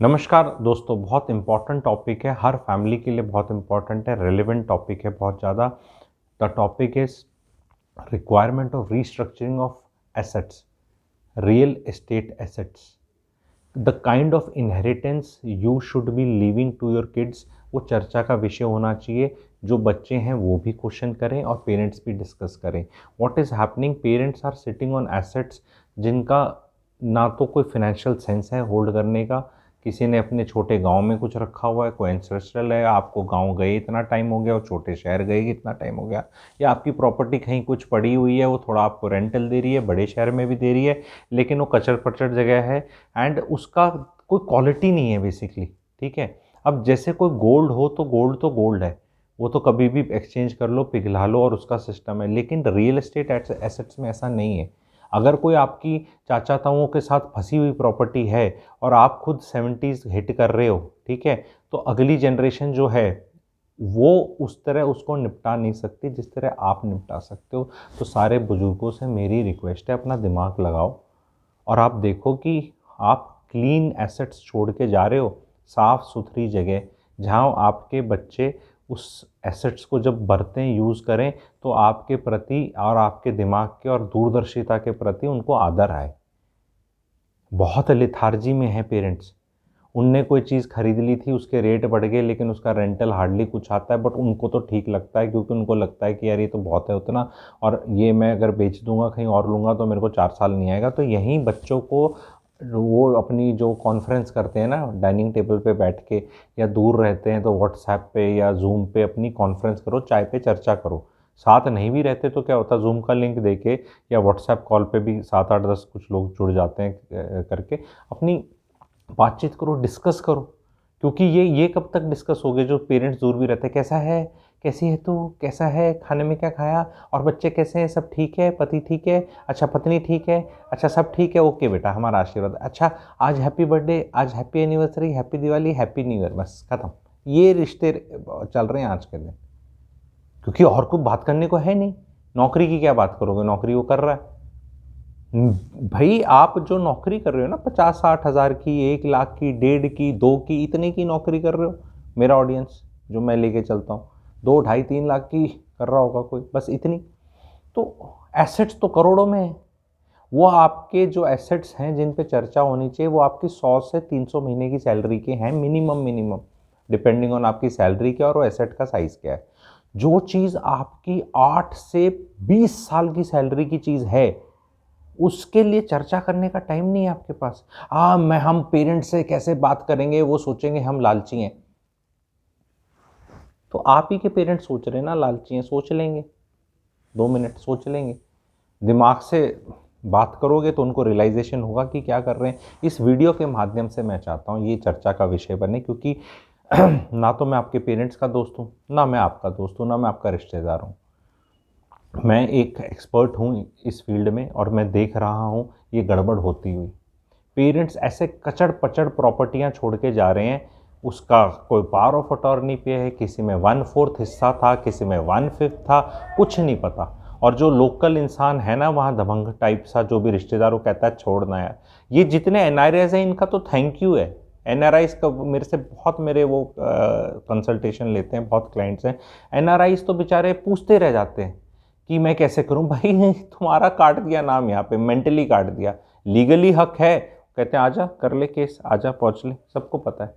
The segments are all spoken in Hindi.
नमस्कार दोस्तों, बहुत इम्पॉर्टेंट टॉपिक है, हर फैमिली के लिए बहुत इम्पॉर्टेंट है, रेलेवेंट टॉपिक है बहुत ज़्यादा। The topic is requirement of restructuring of assets, real estate assets, the kind of inheritance you should be leaving to your kids. वो चर्चा का विषय होना चाहिए। जो बच्चे हैं वो भी क्वेश्चन करें और पेरेंट्स भी डिस्कस करें। What is happening, parents are sitting on assets जिनका ना तो कोई फाइनेंशियल सेंस है होल्ड करने का। किसी ने अपने छोटे गांव में कुछ रखा हुआ है, कोई एंसेस्ट्रल है, आपको गांव गए इतना टाइम हो गया और छोटे शहर गए कितना टाइम हो गया, या आपकी प्रॉपर्टी कहीं कुछ पड़ी हुई है, वो थोड़ा आपको रेंटल दे रही है, बड़े शहर में भी दे रही है, लेकिन वो कचड़ पचड़ जगह है एंड उसका कोई क्वालिटी नहीं है बेसिकली। ठीक है, अब जैसे कोई गोल्ड हो तो गोल्ड है, वो तो कभी भी एक्सचेंज कर लो, पिघला लो और उसका सिस्टम है, लेकिन रियल एस्टेट एसेट्स में ऐसा नहीं है। अगर कोई आपकी चाचा ताऊओं के साथ फंसी हुई प्रॉपर्टी है और आप खुद 70s हिट कर रहे हो, ठीक है, तो अगली जनरेशन जो है वो उस तरह उसको निपटा नहीं सकती जिस तरह आप निपटा सकते हो। तो सारे बुजुर्गों से मेरी रिक्वेस्ट है, अपना दिमाग लगाओ और आप देखो कि आप क्लीन एसेट्स छोड़ के जा रहे हो, साफ़ सुथरी जगह जहाँ आपके बच्चे उस एसेट्स को जब बरतें यूज़ करें तो आपके प्रति और आपके दिमाग के और दूरदर्शिता के प्रति उनको आदर आए। बहुत लेथार्जी में है पेरेंट्स, उनने कोई चीज़ खरीद ली थी, उसके रेट बढ़ गए लेकिन उसका रेंटल हार्डली कुछ आता है, बट उनको तो ठीक लगता है क्योंकि उनको लगता है कि यार ये तो बहुत है उतना, और ये मैं अगर बेच दूंगा कहीं और लूँगा तो मेरे को 4 साल नहीं आएगा। तो यहीं बच्चों को वो अपनी जो कॉन्फ्रेंस करते हैं ना डाइनिंग टेबल पे बैठ के, या दूर रहते हैं तो व्हाट्सएप पे या जूम पे अपनी कॉन्फ्रेंस करो, चाय पे चर्चा करो। साथ नहीं भी रहते तो क्या होता, जूम का लिंक दे के या व्हाट्सएप कॉल पे भी 7 8 10 कुछ लोग जुड़ जाते हैं करके अपनी बातचीत करो, डिस्कस करो। क्योंकि ये कब तक डिस्कस होगे जो पेरेंट्स दूर भी रहते हैं, कैसा है, कैसी है तू, कैसा है, खाने में क्या खाया, और बच्चे कैसे हैं, सब ठीक है, पति ठीक है, अच्छा पत्नी ठीक है, अच्छा सब ठीक है, ओके बेटा हमारा आशीर्वाद, अच्छा आज हैप्पी बर्थडे, आज happy anniversary, happy Diwali, happy new year, बस खत्म। ये रिश्ते चल रहे हैं आज के दिन, क्योंकि और कुछ बात करने को है नहीं। नौकरी की क्या बात करोगे, नौकरी वो कर रहा है। भाई आप जो नौकरी कर रहे हो ना 50 60 हज़ार की, 1 लाख की, 1.5 की, 2 की, इतने की नौकरी कर रहे हो, मेरा ऑडियंस जो मैं लेके चलता हूँ 2 2.5 3 लाख की कर रहा होगा कोई, बस इतनी। तो एसेट्स तो करोड़ों में है। वो आपके जो एसेट्स हैं जिन पे चर्चा होनी चाहिए, वो आपकी 100 से 300 महीने की सैलरी के हैं, मिनिमम डिपेंडिंग ऑन आपकी सैलरी क्या और वो एसेट का साइज़ क्या है। जो चीज़ आपकी 8 से 20 साल की सैलरी की चीज़ है, उसके लिए चर्चा करने का टाइम नहीं है आपके पास। मैं हम पेरेंट्स से कैसे बात करेंगे, वो सोचेंगे हम लालची हैं। तो आप ही के पेरेंट्स सोच रहे हैं ना लालची हैं, सोच लेंगे, 2 मिनट सोच लेंगे, दिमाग से बात करोगे तो उनको रियलाइजेशन होगा कि क्या कर रहे हैं। इस वीडियो के माध्यम से मैं चाहता हूँ ये चर्चा का विषय बने, क्योंकि ना तो मैं आपके पेरेंट्स का दोस्त हूँ, ना मैं आपका दोस्त हूँ, ना मैं आपका रिश्तेदार हूँ। मैं एक एक्सपर्ट हूँ इस फील्ड में और मैं देख रहा हूँ ये गड़बड़ होती हुई। पेरेंट्स ऐसे कचड़ पचड़ प्रॉपर्टियां छोड़ के जा रहे हैं, उसका कोई पावर ऑफ अटॉर्नी पे है, किसी में 1/4 हिस्सा था, किसी में 1/5 था, कुछ नहीं पता। और जो लोकल इंसान है ना वहाँ दबंग टाइप सा, जो भी रिश्तेदार, वो कहता है छोड़ना यार। ये जितने एनआरआईज हैं इनका तो थैंक यू है। एनआरआईज का मेरे से बहुत, मेरे वो कंसल्टेशन लेते हैं, बहुत क्लाइंट्स हैं। एनआरआईज तो बेचारे पूछते रह जाते हैं कि मैं कैसे करूं भाई। तुम्हारा काट दिया नाम, यहाँ पे मेंटली काट दिया, लीगली हक है, कहते हैं आजा कर ले केस, आजा पहुंच ले, सबको पता है।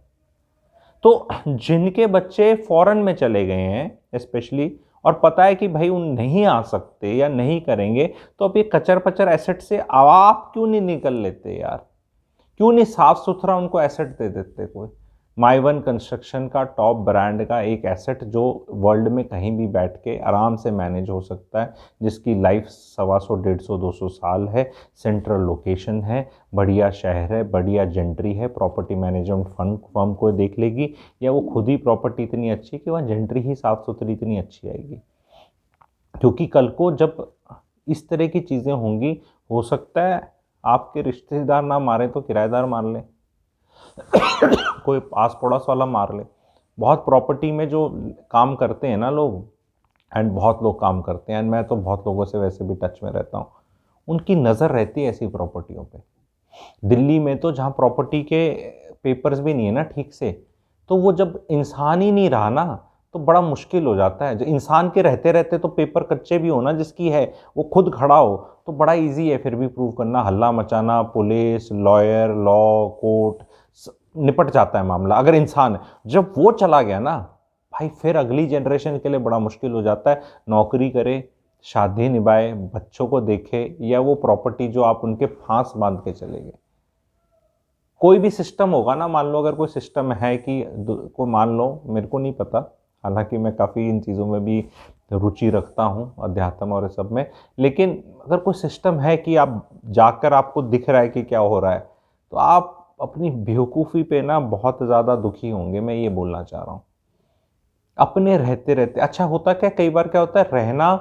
तो जिनके बच्चे फॉरेन में चले गए हैं स्पेशली, और पता है कि भाई उन नहीं आ सकते या नहीं करेंगे, तो अब ये कचर पचर एसेट से आप क्यों नहीं निकल लेते यार, क्यों नहीं साफ सुथरा उनको एसेट दे देते कोई। माई वन कंस्ट्रक्शन का टॉप ब्रांड का एक एसेट जो वर्ल्ड में कहीं भी बैठ के आराम से मैनेज हो सकता है, जिसकी लाइफ 125 150 200 साल है, सेंट्रल लोकेशन है, बढ़िया शहर है, बढ़िया जेंट्री है, प्रॉपर्टी मैनेजमेंट फंड फर्म को देख लेगी, या वो खुद ही प्रॉपर्टी इतनी अच्छी कि वहाँ जेंट्री ही साफ सुथरी इतनी अच्छी आएगी। क्योंकि कल को जब इस तरह की चीज़ें होंगी, हो सकता है आपके रिश्तेदार ना मारे तो किराएदार मार ले, कोई आस पड़ोस वाला मार ले। बहुत प्रॉपर्टी में जो काम करते हैं ना लोग, एंड बहुत लोग काम करते हैं, एंड मैं तो बहुत लोगों से वैसे भी टच में रहता हूँ, उनकी नज़र रहती है ऐसी प्रॉपर्टियों पे। दिल्ली में तो जहाँ प्रॉपर्टी के पेपर्स भी नहीं है ना ठीक से, तो वो जब इंसान ही नहीं रहा ना तो बड़ा मुश्किल हो जाता है। जो इंसान के रहते रहते तो पेपर कच्चे भी हो ना, जिसकी है वो खुद खड़ा हो तो बड़ा इजी है फिर भी प्रूव करना, हल्ला मचाना, पुलिस, लॉयर, लॉ, कोर्ट, निपट जाता है मामला अगर इंसान है। जब वो चला गया ना भाई, फिर अगली जनरेशन के लिए बड़ा मुश्किल हो जाता है। नौकरी करे, शादी निभाए, बच्चों को देखे, या वो प्रॉपर्टी जो आप उनके फांस बांध के चले गए। कोई भी सिस्टम होगा ना, मान लो अगर कोई सिस्टम है कि को मान लो, मेरे को नहीं पता, हालांकि मैं काफ़ी इन चीज़ों में भी रुचि रखता हूँ, अध्यात्म और सब में, लेकिन अगर कोई सिस्टम है कि आप जाकर आपको दिख रहा है कि क्या हो रहा है, तो आप अपनी बेवकूफ़ी पे ना बहुत ज़्यादा दुखी होंगे। मैं ये बोलना चाह रहा हूँ, अपने रहते रहते अच्छा होता क्या, कई बार क्या होता है, रहना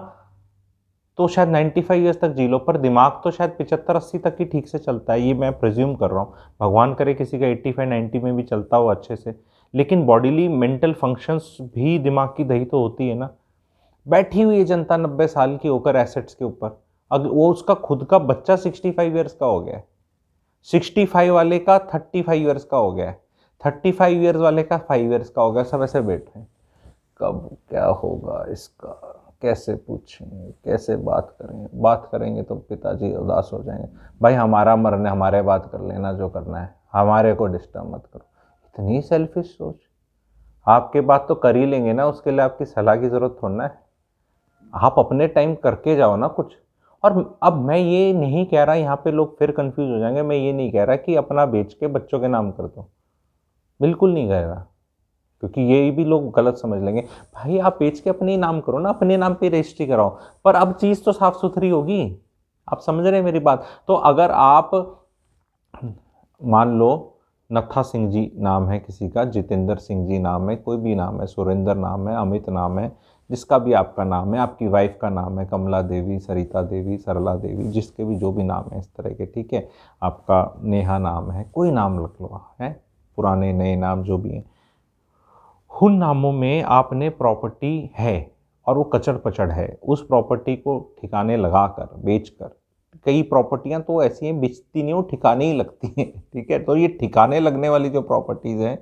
तो शायद 95 ईयर्स तक जी लो, पर दिमाग तो शायद 75-80 तक ही ठीक से चलता है, ये मैं प्रिज्यूम कर रहा हूँ। भगवान करे किसी का 85-90 में भी चलता हो अच्छे से, लेकिन बॉडीली मेंटल फंक्शंस भी दिमाग की दही तो होती है ना। बैठी हुई है जनता 90 साल की होकर एसेट्स के ऊपर, अगर वो उसका खुद का बच्चा 65 ईयर्स का हो गया है, 65 वाले का 35 ईयर्स का हो गया है, 35 ईयर्स वाले का 5 ईयर्स का हो गया, सब ऐसे बैठे हैं। कब क्या होगा इसका, कैसे पूछेंगे, कैसे बात करेंगे, बात करेंगे तो पिताजी उदास हो जाएंगे। भाई हमारा मरने, हमारे बात कर लेना जो करना है, हमारे को डिस्टर्ब मत करो। इतनी सेल्फिश सोच। आपके बात तो कर ही लेंगे ना, उसके लिए आपकी सलाह की ज़रूरत थोड़ा है। आप अपने टाइम करके जाओ ना कुछ। और अब मैं ये नहीं कह रहा, यहाँ पे लोग फिर कंफ्यूज हो जाएंगे, मैं ये नहीं कह रहा कि अपना बेच के बच्चों के नाम कर दो, बिल्कुल नहीं कह रहा, क्योंकि ये भी लोग गलत समझ लेंगे। भाई आप बेच के अपने नाम करो ना, अपने नाम पे रजिस्ट्री कराओ, पर अब चीज़ तो साफ सुथरी होगी। आप समझ रहे हैं मेरी बात। तो अगर आप मान लो नत्था सिंह जी नाम है किसी का, जितेंद्र सिंह जी नाम है, कोई भी नाम है, सुरेंद्र नाम है, अमित नाम है, जिसका भी आपका नाम है, आपकी वाइफ का नाम है कमला देवी, सरिता देवी, सरला देवी, जिसके भी जो भी नाम है इस तरह के, ठीक है, आपका नेहा नाम है, कोई नाम रख लो है, पुराने नए नाम जो भी हैं, उन नामों में आपने प्रॉपर्टी है और वो कचड़ पचड़ है, उस प्रॉपर्टी को ठिकाने लगाकर बेचकर, कई प्रॉपर्टियां तो ऐसी हैं बेचती नहीं, वो ठिकाने ही लगती हैं, ठीक है, तो ये ठिकाने लगने वाली जो प्रॉपर्टीज़ हैं,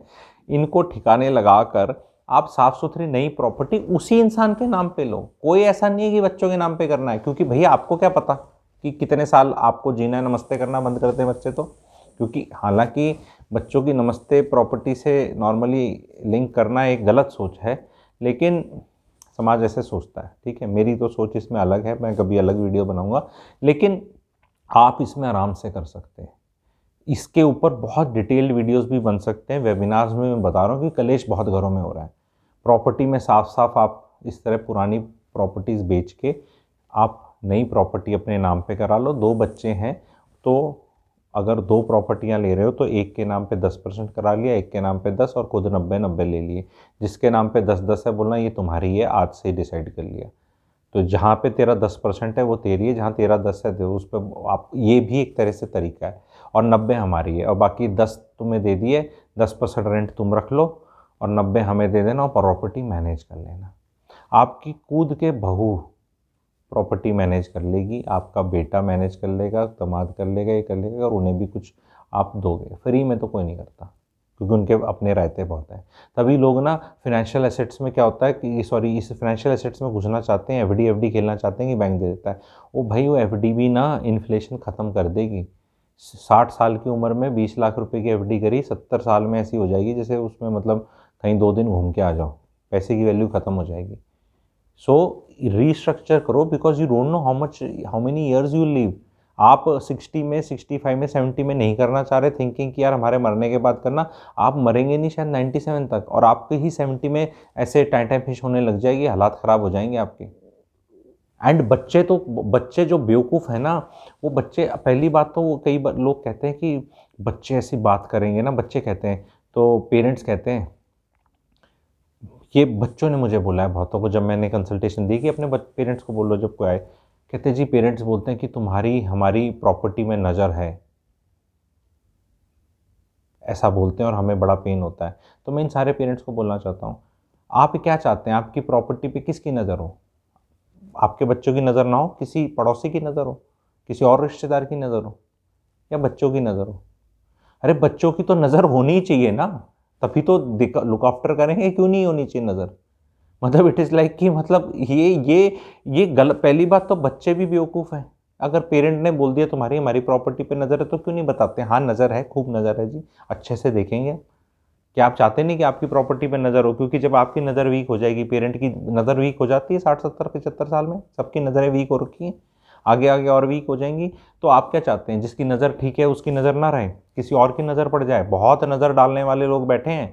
इनको ठिकाने लगाकर आप साफ सुथरी नई प्रॉपर्टी उसी इंसान के नाम पे लो। कोई ऐसा नहीं है कि बच्चों के नाम पे करना है, क्योंकि भैया आपको क्या पता कि कितने साल आपको जीना है, नमस्ते करना बंद करते हैं बच्चे तो। क्योंकि हालांकि बच्चों की नमस्ते प्रॉपर्टी से नॉर्मली लिंक करना एक गलत सोच है, लेकिन समाज ऐसे सोचता है, ठीक है, मेरी तो सोच इसमें अलग है, मैं कभी अलग वीडियो बनाऊंगा, लेकिन आप इसमें आराम से कर सकते हैं। इसके ऊपर बहुत डिटेल्ड वीडियोस भी बन सकते हैं, वेबिनार्स में मैं बता रहा हूँ कि कलेश बहुत घरों में हो रहा है। प्रॉपर्टी में साफ साफ आप इस तरह पुरानी प्रॉपर्टीज़ बेच के आप नई प्रॉपर्टी अपने नाम पे करा लो। 2 बच्चे हैं तो अगर 2 प्रॉपर्टियां ले रहे हो तो एक के नाम पे 10% करा लिया, एक के नाम पे 10, और खुद 90-90 ले लिए। जिसके नाम पे 10-10 है बोलना ये तुम्हारी है, आज से ही डिसाइड कर लिया। तो जहाँ पे तेरा 10% है वो तेरी है, जहाँ तेरा 10 है तो उस पर आप, ये भी एक तरह से तरीका है। और 90 हमारी है और बाकी 10 तुम्हें दे दिए, 10% रेंट तुम रख लो और 90 हमें दे देना और प्रॉपर्टी मैनेज कर लेना। आपकी कूद के बहू प्रॉपर्टी मैनेज कर लेगी, आपका बेटा मैनेज कर लेगा, दामाद कर लेगा, ये कर लेगा, और उन्हें भी कुछ आप दोगे। फ्री में तो कोई नहीं करता, क्योंकि उनके अपने रहते बहुत हैं। तभी लोग ना फाइनेंशियल एसेट्स में क्या होता है कि सॉरी इस फाइनेंशियल एसेट्स में घुसना चाहते हैं, एफडी खेलना चाहते हैं कि बैंक दे देता है। वो भाई वो एफडी भी ना इन्फ्लेशन ख़त्म कर देगी। 60 साल की उम्र में 20 लाख रुपए की एफडी करी, 70 साल में ऐसी हो जाएगी जैसे उसमें मतलब कहीं 2 दिन घूम के आ जाओ, पैसे की वैल्यू ख़त्म हो जाएगी। सो रीस्ट्रक्चर करो, because you don't know how many years you live. आप 60 में, 65 में, 70 में नहीं करना चाह रहे थिंकिंग कि यार हमारे मरने के बाद करना। आप मरेंगे नहीं शायद 97 तक, और आपके ही 70 में ऐसे टाइम फिश होने लग जाएगी, हालात ख़राब हो जाएंगे आपके। एंड बच्चे जो बेवकूफ़ है ना, वो बच्चे, पहली बात तो वो कई बार लोग कहते हैं कि बच्चे ऐसी बात करेंगे ना, बच्चे कहते हैं तो पेरेंट्स कहते हैं, ये बच्चों ने मुझे बोला है बहुतों को, जब मैंने कंसल्टेशन दी कि अपने पेरेंट्स को बोलो, जब कोई आए, कहते जी पेरेंट्स बोलते हैं कि तुम्हारी हमारी प्रॉपर्टी में नज़र है, ऐसा बोलते हैं और हमें बड़ा पेन होता है। तो मैं इन सारे पेरेंट्स को बोलना चाहता हूँ, आप क्या चाहते हैं, आपकी प्रॉपर्टी पे किसकी नज़र हो? आपके बच्चों की नज़र ना हो, किसी पड़ोसी की नज़र हो, किसी और रिश्तेदार की नज़र हो? या बच्चों की नज़र हो? अरे बच्चों की तो नज़र होनी ही चाहिए ना, तभी तो लुक आफ्टर करेंगे, क्यों नहीं होनी चाहिए नज़र? मतलब इट इज़ लाइक कि मतलब ये गलत। पहली बात तो बच्चे भी बेवकूफ़ हैं। अगर पेरेंट ने बोल दिया तुम्हारी हमारी प्रॉपर्टी पे नज़र है तो क्यों नहीं बताते? हाँ नज़र है, खूब नज़र है जी, अच्छे से देखेंगे। क्या आप चाहते नहीं कि आपकी प्रॉपर्टी पे नज़र हो? क्योंकि जब आपकी नज़र वीक हो जाएगी, पेरेंट की नज़र वीक हो जाती है 60 70 75 साल में, सबकी नज़रें वीक हो रखी हैं, आगे आगे और वीक हो जाएंगी। तो आप क्या चाहते हैं? जिसकी नज़र ठीक है उसकी नज़र ना रहे, किसी और की नज़र पड़ जाए? बहुत नज़र डालने वाले लोग बैठे हैं।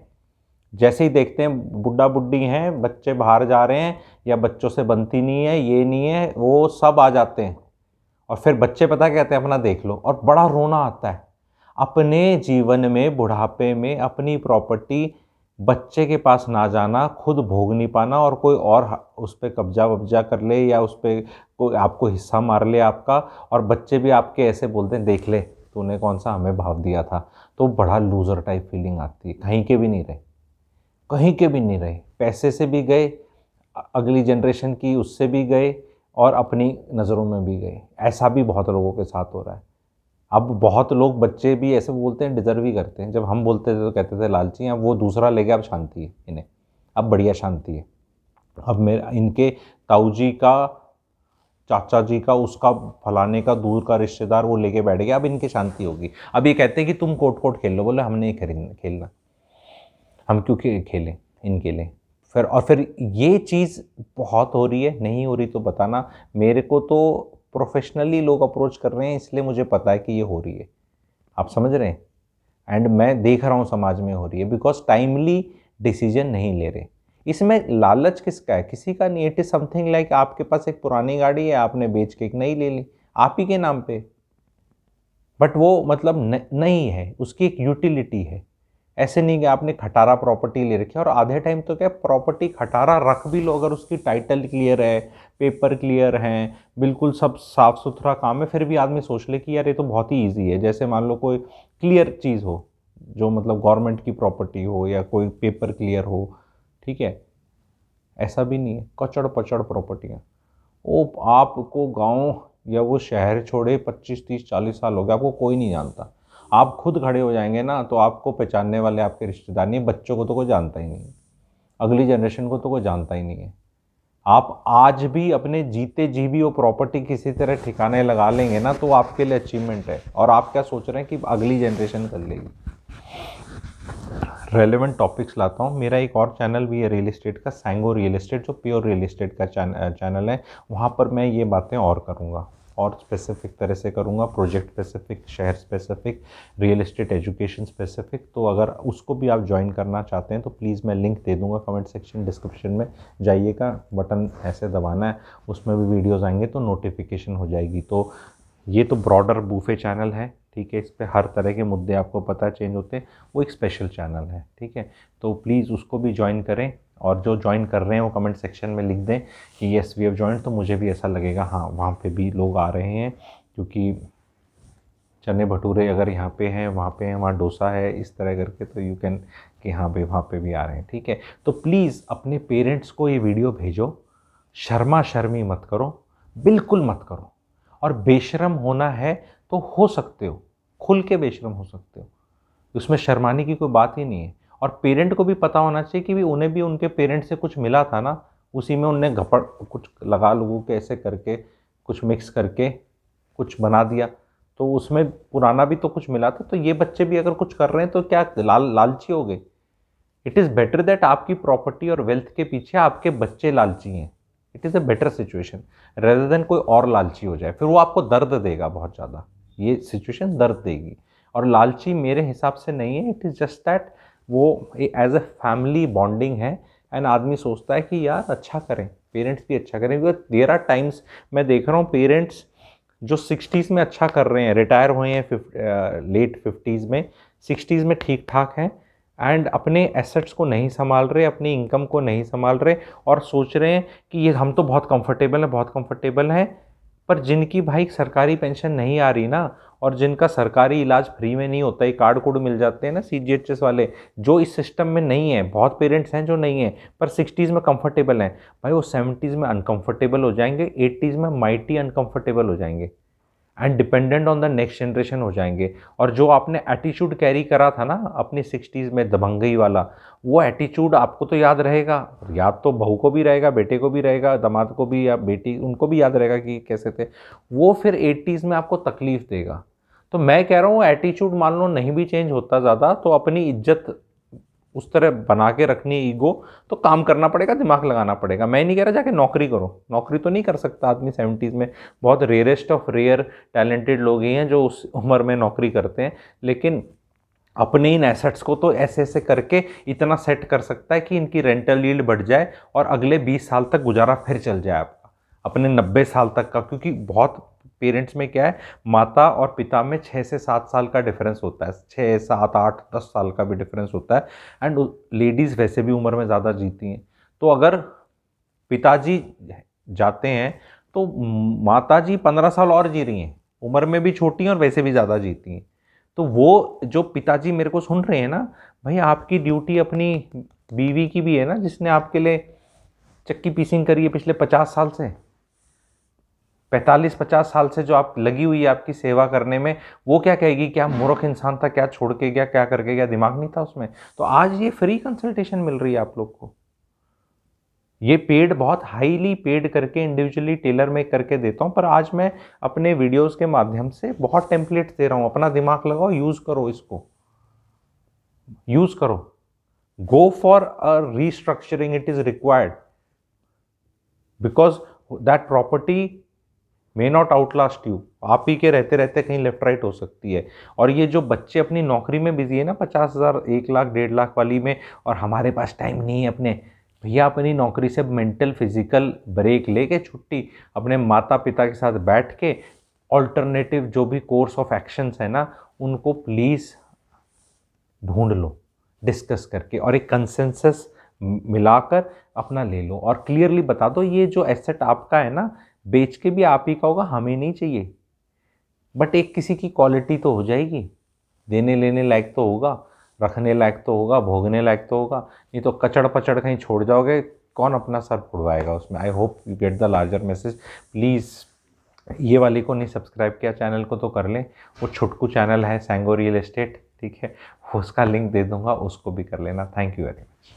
जैसे ही देखते हैं बुड्ढा बुड्ढी हैं, बच्चे बाहर जा रहे हैं या बच्चों से बनती नहीं है, ये नहीं है, वो सब आ जाते हैं। और फिर बच्चे पता क्या कहते हैं? अपना देख लो। और बड़ा रोना आता है अपने जीवन में, बुढ़ापे में अपनी प्रॉपर्टी बच्चे के पास ना जाना, खुद भोग नहीं पाना और कोई और उस पर कब्जा वब्जा कर ले या उस पर कोई आपको हिस्सा मार ले आपका, और बच्चे भी आपके ऐसे बोलते हैं देख ले तूने कौन सा हमें भाव दिया था। तो बड़ा लूजर टाइप फीलिंग आती है। कहीं के भी नहीं रहे, कहीं के भी नहीं रहे, पैसे से भी गए, अगली जनरेशन की उससे भी गए और अपनी नज़रों में भी गए। ऐसा भी बहुत लोगों के साथ हो रहा है। अब बहुत लोग बच्चे भी ऐसे बोलते हैं, डिज़र्व ही करते हैं। जब हम बोलते थे तो कहते थे लालची हैं, अब वो दूसरा ले गया, अब शांति है इन्हें, अब बढ़िया शांति है। अब मेरे इनके ताऊ जी का, चाचा जी का, उसका फलाने का दूर का रिश्तेदार वो लेके बैठ गया, अब इनकी शांति होगी। अब ये कहते हैं कि तुम कोट कोट खेल लो, बोले हम नहीं खेलना, हम क्यों खेलें इनके लिए? फिर ये चीज़ बहुत हो रही है, नहीं हो रही तो बताना। मेरे को तो प्रोफेशनली लोग अप्रोच कर रहे हैं, इसलिए मुझे पता है कि ये हो रही है। आप समझ रहे हैं? एंड मैं देख रहा हूँ समाज में हो रही है, बिकॉज टाइमली डिसीजन नहीं ले रहे। इसमें लालच किसका है? किसी का नहीं। इट इज़ समथिंग लाइक आपके पास एक पुरानी गाड़ी है, आपने बेच के एक नई ले ली आप ही के नाम पे, बट वो मतलब नहीं है, उसकी एक यूटिलिटी है। ऐसे नहीं कि आपने खटारा प्रॉपर्टी ले रखी है, और आधे टाइम तो क्या प्रॉपर्टी खटारा रख भी लो, अगर उसकी टाइटल क्लियर है, पेपर क्लियर हैं, बिल्कुल सब साफ सुथरा काम है, फिर भी आदमी सोच ले कि यार ये तो बहुत ही ईजी है। जैसे मान लो कोई क्लियर चीज़ हो, जो मतलब गवर्नमेंट की प्रॉपर्टी हो या कोई पेपर क्लियर हो, ठीक है, ऐसा भी नहीं है, कचड़ पचड़ प्रॉपर्टियाँ। वो आपको गांव या वो शहर छोड़े 25 30 40 साल हो गए, आपको कोई नहीं जानता। आप खुद खड़े हो जाएंगे ना तो आपको पहचानने वाले आपके रिश्तेदार नहीं, बच्चों को तो कोई जानता ही नहीं है, अगली जनरेशन को तो कोई जानता ही नहीं है। आप आज भी अपने जीते जी भी वो प्रॉपर्टी किसी तरह ठिकाने लगा लेंगे ना तो आपके लिए अचीवमेंट है। और आप क्या सोच रहे हैं कि अगली जनरेशन कर लेगी? रेलेवेंट टॉपिक्स लाता हूँ। मेरा एक और चैनल भी है रियल एस्टेट का, सैंगो रियल एस्टेट, जो प्योर रियल एस्टेट का चैनल है। वहाँ पर मैं ये बातें और करूँगा, और स्पेसिफिक तरह से करूँगा, प्रोजेक्ट स्पेसिफिक, शहर specific, real estate education specific. तो अगर उसको भी आप ज्वाइन करना चाहते हैं तो प्लीज़ मैं लिंक दे दूँगा कमेंट सेक्शन डिस्क्रिप्शन में, जाइएगा, बटन ऐसे दबाना है, उसमें भी वीडियोज़ आएंगे तो नोटिफिकेशन हो जाएगी। तो ये तो ब्रॉडर बूफे चैनल है, ठीक है, इस पर हर तरह के मुद्दे आपको पता चेंज होते हैं। वो एक स्पेशल चैनल है, ठीक है, तो प्लीज़ उसको भी ज्वाइन करें। और जो ज्वाइन कर रहे हैं वो कमेंट सेक्शन में लिख दें कि येस वी हैव ज्वाइन, तो मुझे भी ऐसा लगेगा हाँ वहाँ पे भी लोग आ रहे हैं, क्योंकि चने भटूरे अगर यहाँ पे हैं, वहाँ पे हैं, वहाँ डोसा है, इस तरह करके, तो यू कैन कि हाँ भाई वहाँ पे भी आ रहे हैं, ठीक है। तो प्लीज़ अपने पेरेंट्स को ये वीडियो भेजो, शर्मा शर्मी मत करो, बिल्कुल मत करो। और बेशरम होना है तो हो सकते हो, खुल के बेशरम हो सकते हो, उसमें शर्माने की कोई बात ही नहीं है। और पेरेंट को भी पता होना चाहिए कि भी उन्हें भी उनके पेरेंट से कुछ मिला था ना, उसी में उनने घपड़ कुछ लगा लोगों के ऐसे करके, कुछ मिक्स करके कुछ बना दिया, तो उसमें पुराना भी तो कुछ मिला था। तो ये बच्चे भी अगर कुछ कर रहे हैं तो क्या लालची हो गए? इट इज़ बेटर दैट आपकी प्रॉपर्टी और वेल्थ के पीछे आपके बच्चे लालची हैं। It is a better situation rather than कोई और लालची हो जाए, फिर वो आपको दर्द देगा बहुत ज़्यादा, ये सिचुएशन दर्द देगी। और लालची मेरे हिसाब से नहीं है, इट इज़ जस्ट दैट वो एज अ फैमिली बॉन्डिंग है। एंड आदमी सोचता है कि यार अच्छा करें, पेरेंट्स भी अच्छा करें, बिकॉज देयर आर टाइम्स मैं देख रहा हूँ पेरेंट्स जो 60s में अच्छा कर रहे हैं, रिटायर हुए हैं लेट 50s में, 60s में ठीक ठाक हैं, एंड अपने एसेट्स को नहीं संभाल रहे, अपनी इनकम को नहीं संभाल रहे, और सोच रहे हैं कि ये हम तो बहुत कंफर्टेबल हैं, बहुत कंफर्टेबल हैं। पर जिनकी भाई सरकारी पेंशन नहीं आ रही ना, और जिनका सरकारी इलाज फ्री में नहीं होता, ये कार्ड कोड मिल जाते हैं ना CGHS वाले, जो इस सिस्टम में नहीं है, बहुत पेरेंट्स हैं जो नहीं है पर 60s में कंफर्टेबल हैं, भाई वो 70s में अनकंफर्टेबल हो जाएंगे, 80s में माइटी अनकंफर्टेबल हो जाएंगे। And dependent on the next generation हो जाएंगे। और जो आपने एटीट्यूड कैरी करा था ना अपनी 60s में दबंगई वाला, वो एटीट्यूड आपको तो याद रहेगा, याद तो बहू को भी रहेगा, बेटे को भी रहेगा, दामाद को भी या बेटी उनको भी याद रहेगा कि कैसे थे वो, फिर 80s में आपको तकलीफ देगा। तो मैं कह रहा हूँ एटीट्यूड मान लो नहीं भी चेंज होता ज़्यादा, तो अपनी इज्जत उस तरह बना के रखनी है ईगो, तो काम करना पड़ेगा, दिमाग लगाना पड़ेगा। मैं नहीं कह रहा जाके नौकरी करो, नौकरी तो नहीं कर सकता आदमी 70s में, बहुत रेयरेस्ट ऑफ रेयर टैलेंटेड लोग ही हैं जो उस उम्र में नौकरी करते हैं, लेकिन अपने इन एसेट्स को तो ऐसे ऐसे करके इतना सेट कर सकता है कि इनकी रेंटल यील्ड बढ़ जाए और अगले 20 साल तक गुजारा फिर चल जाए आपका, अपने 90 साल तक का। क्योंकि बहुत पेरेंट्स में क्या है, माता और पिता में 6 से 7 साल का डिफरेंस होता है, 6, 7, 8, 10 साल का भी डिफरेंस होता है। एंड लेडीज़ वैसे भी उम्र में ज़्यादा जीती हैं, तो अगर पिताजी जाते हैं तो माता जी 15 साल और जी रही हैं, उम्र में भी छोटी हैं और वैसे भी ज़्यादा जीती हैं। तो वो जो पिताजी मेरे को सुन रहे हैं ना, भाई आपकी ड्यूटी अपनी बीवी की भी है ना, जिसने आपके लिए चक्की पीसिंग करी है पिछले 50 साल से, 45-50 साल से जो आप लगी हुई है आपकी सेवा करने में, वो क्या कहेगी, क्या मूर्ख इंसान था, क्या छोड़ के गया, क्या करके गया, दिमाग नहीं था उसमें। तो आज ये फ्री कंसल्टेशन मिल रही है आप लोग को, ये पेड, बहुत हाईली पेड करके इंडिविजुअली टेलर मेक करके देता हूँ, पर आज मैं अपने वीडियोस के माध्यम से बहुत टेम्पलेट्स दे रहा हूँ। अपना दिमाग लगाओ, यूज़ करो, इसको यूज़ करो, go for a restructuring, it is required, because that property may not Outlast you, आप ही के रहते रहते कहीं लेफ्ट राइट हो सकती है। और ये जो बच्चे अपनी नौकरी में बिजी है ना, 50,000, 1 लाख, 1.5 लाख वाली में, और हमारे पास टाइम नहीं है अपने, भैया अपनी नौकरी से मेंटल फिजिकल ब्रेक लेके छुट्टी, अपने माता पिता के साथ बैठ के ऑल्टरनेटिव जो भी कोर्स ऑफ एक्शंस है ना, उनको प्लीज़ ढूंढ लो डिस्कस करके, और एक कंसेंसस मिलाकर अपना ले लो, और क्लियरली बता दो ये जो एसेट आपका है ना, बेच के भी आप ही का होगा, हमें नहीं चाहिए, बट एक किसी की क्वालिटी तो हो जाएगी, देने लेने लायक तो होगा, रखने लायक तो होगा, भोगने लायक तो होगा। नहीं तो कचड़ पचड़ कहीं छोड़ जाओगे, कौन अपना सर फुड़वाएगा उसमें। I hope you get the larger message. Please ये वाले को नहीं सब्सक्राइब किया चैनल को तो कर लें, वो छुटकू चैनल है सैंगो रियल एस्टेट, ठीक है, उसका लिंक दे दूंगा, उसको भी कर लेना। Thank you very much.